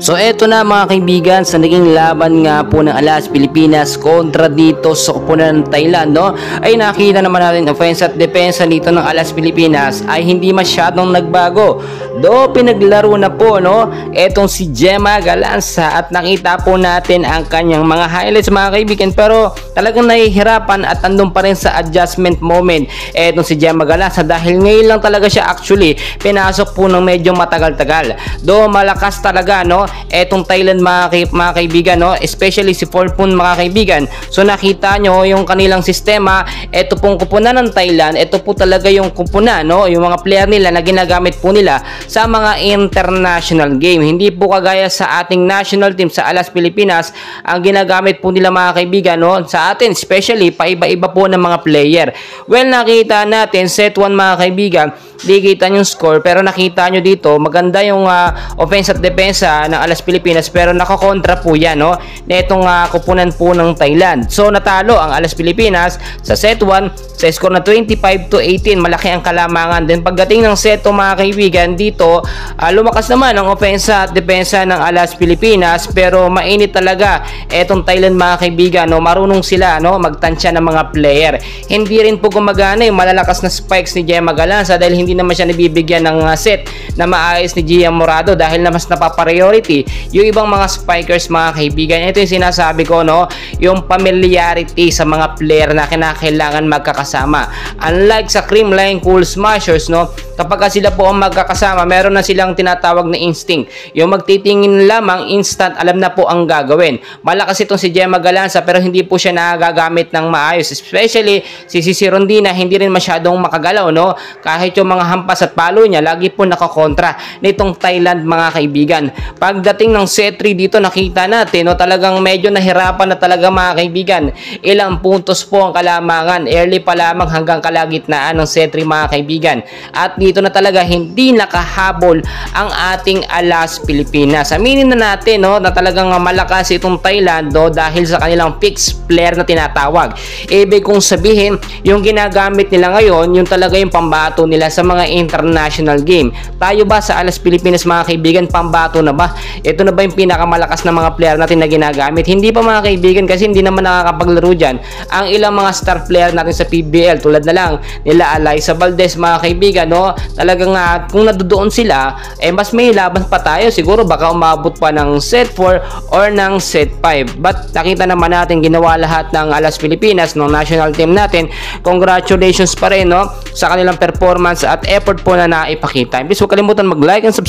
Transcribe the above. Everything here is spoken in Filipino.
So eto na mga kaibigan, sa naging laban nga po ng Alas Pilipinas kontra dito sa koponan ng Thailand, no? Ay nakita naman natin offense at depensa dito ng Alas Pilipinas ay hindi masyadong nagbago. Do pinaglaro na po, no? Etong si Gemma Galanza at nakita po natin ang kanyang mga highlights mga kaibigan, pero talagang nahihirapan at andun pa rin sa adjustment moment etong si Gemma Galanza dahil ngayon lang talaga siya actually pinasok po ng medyo matagal-tagal. Do malakas talaga, no? Etong Thailand mga kaibigan, no? Especially si Forpun mga kaibigan. So nakita nyo yung kanilang sistema. Ito pong kupunan ng Thailand, ito po talaga yung kupunan, no? Yung mga player nila na ginagamit po nila sa mga international game. Hindi po kagaya sa ating national team sa Alas Pilipinas, ang ginagamit po nila mga kaibigan, no? Sa atin especially paiba-iba po ng mga player. Well, nakita natin set 1 mga kaibigan, di kita yung score, pero nakita nyo dito maganda yung offense at depensa ng Alas Pilipinas, pero nakakontra po yan, no? Netong kupunan po ng Thailand. So natalo ang Alas Pilipinas sa set 1 sa score na 25-18. Malaki ang kalamangan. Then pagdating ng set 2 mga kaibigan, dito lumakas naman ang offensa at depensa ng Alas Pilipinas, pero mainit talaga etong Thailand mga kaibigan, no? Marunong sila, no, magtansya ng mga player. Hindi rin po gumagana yung malalakas na spikes ni Gemma Galanza dahil hindi naman siya nabibigyan ng set na maayos ni Gia Morado dahil na mas napapriority yung ibang mga spikers mga kaibigan. Ito yung sinasabi ko, no, yung familiarity sa mga player na kinakailangan magkakasama. Unlike sa Creamline Cool Smashers, no, kapag sila po ang magkakasama, meron na silang tinatawag na instinct. Yung magtitingin lamang, instant alam na po ang gagawin. Malakas itong si Gemma Galanza pero hindi po siya nagagamit ng maayos. Especially si Cici Rondina, hindi rin masyadong makagalaw, no? Kahit yung mga hampas at palo niya, lagi po nakakontra nitong Thailand mga kaibigan. Pagdating ng set 3 dito, nakita natin, no, talagang medyo nahirapan na talaga mga kaibigan. Ilang puntos po ang kalamangan. Early pa lamang hanggang kalagitnaan ng set 3 mga kaibigan. At dito na talaga hindi nakahabol ang ating Alas Pilipinas. Aminin na natin, no, na talagang malakas itong Thailand, no, dahil sa kanilang fixed player na tinatawag. Ibig kong sabihin, yung ginagamit nila ngayon, yung talaga yung pambato nila sa mga international game. Tayo ba sa Alas Pilipinas mga kaibigan, pambato na ba? Ito na ba yung pinakamalakas na mga player natin na ginagamit? Hindi pa mga kaibigan, kasi hindi naman nakakapaglaro dyan ang ilang mga star player natin sa PBL, tulad na lang nila Alyssa Valdez mga kaibigan, no? Talagang kung nadudoon sila, mas may laban pa tayo. Siguro baka umabot pa ng set 4 or ng set 5. But nakita naman natin ginawa lahat ng Alas Pilipinas, ng national team natin. Congratulations pa rin, no, sa kanilang performance at effort po na naipakita. Please huwag kalimutan mag-like and subscribe.